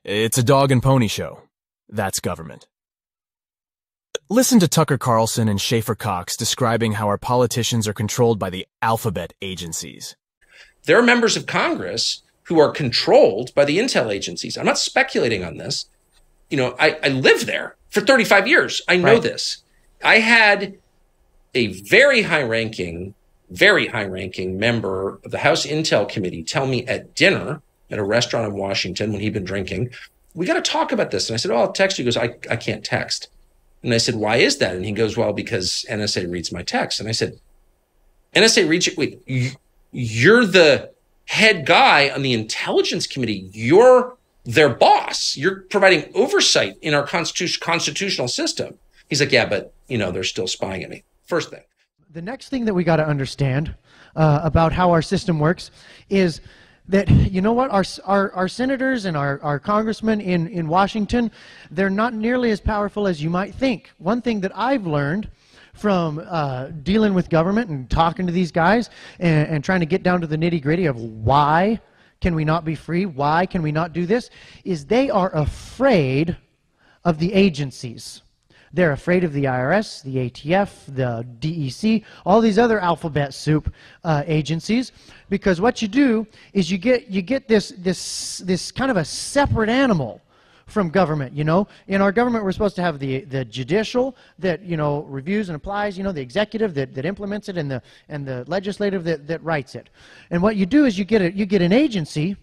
It's a dog and pony show. That's government. Listen to Tucker Carlson and Schaeffer Cox describing how our politicians are controlled by the alphabet agencies. There are members of Congress who are controlled by the intel agencies. I'm not speculating on this. I lived there for 35 years. I know this. I had a very high-ranking member of the House Intel Committee tell me at dinner at a restaurant in Washington when he'd been drinking, we got to talk about this. And I said, I'll text you. He goes, I can't text. And I said, why is that? And he goes, well, because NSA reads my text. And I said, NSA reads it? Wait, you're the head guy on the Intelligence Committee. You're their boss. You're providing oversight in our constitutional system. He's like, yeah, but, they're still spying at me. First thing. The next thing that we got to understand about how our system works is that, our senators and our congressmen in Washington, they're not nearly as powerful as you might think. One thing that I've learned from dealing with government and talking to these guys and trying to get down to the nitty-gritty of why can we not be free, why can we not do this, is they are afraid of the agencies. They're afraid of the IRS, the ATF, the DEC, all these other alphabet soup agencies, because what you do is you get this kind of a separate animal from government. In our government we're supposed to have the judicial that reviews and applies, the executive that implements it, and the legislative that writes it. And what you do is you get an agency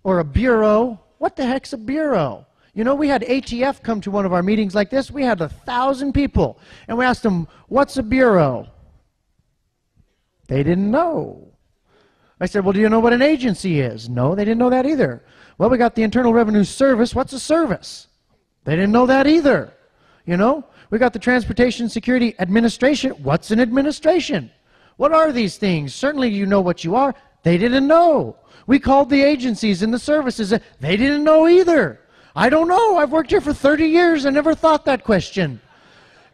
or a bureau. What the heck's a bureau? We had ATF come to one of our meetings like this. We had 1,000 people, and we asked them, what's a bureau? They didn't know. I said, well, do you know what an agency is? No, they didn't know that either. Well, we got the Internal Revenue Service. What's a service? They didn't know that either. We got the Transportation Security Administration. What's an administration? What are these things? Certainly you know what you are. They didn't know. We called the agencies and the services. They didn't know either. I don't know. I've worked here for 30 years. I never thought that question.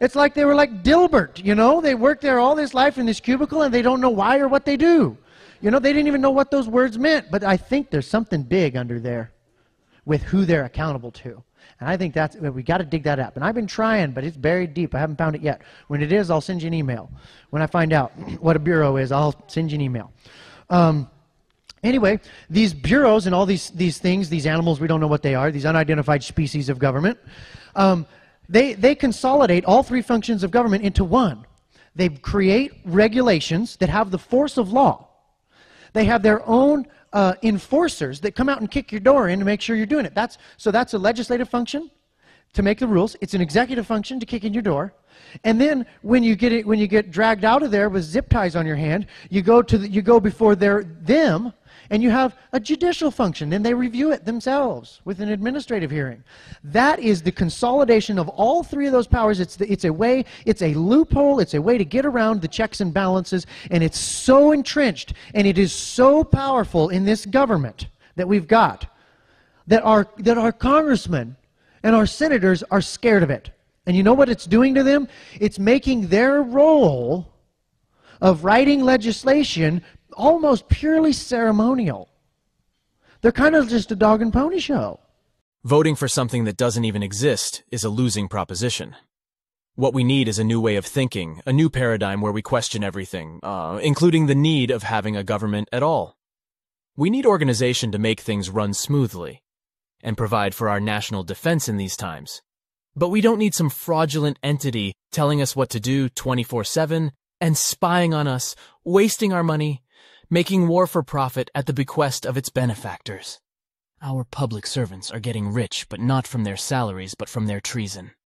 It's like they were like Dilbert, They worked there all this life in this cubicle, and they don't know why or what they do. They didn't even know what those words meant. But I think there's something big under there with who they're accountable to. And I think we got to dig that up. And I've been trying, but it's buried deep. I haven't found it yet. When it is, I'll send you an email. When I find out what a bureau is, I'll send you an email. Anyway, these bureaus and all these things, these animals, we don't know what they are, these unidentified species of government, they consolidate all three functions of government into one. They create regulations that have the force of law. They have their own enforcers that come out and kick your door in to make sure you're doing it. That's a legislative function to make the rules. It's an executive function to kick in your door. And then when you get dragged out of there with zip ties on your hand, you go before them, and you have a judicial function. Then they review it themselves with an administrative hearing. That is the consolidation of all three of those powers. It's a loophole. It's a way to get around the checks and balances, and it's so entrenched, and it is so powerful in this government that we've got that our congressmen and our senators are scared of it. And you know what it's doing to them? It's making their role of writing legislation almost purely ceremonial. They're kind of just a dog and pony show. Voting for something that doesn't even exist is a losing proposition. What we need is a new way of thinking, a new paradigm where we question everything, including the need of having a government at all. We need organization to make things run smoothly and provide for our national defense in these times. But we don't need some fraudulent entity telling us what to do 24/7 and spying on us, wasting our money, making war for profit at the bequest of its benefactors. Our public servants are getting rich, but not from their salaries, but from their treason.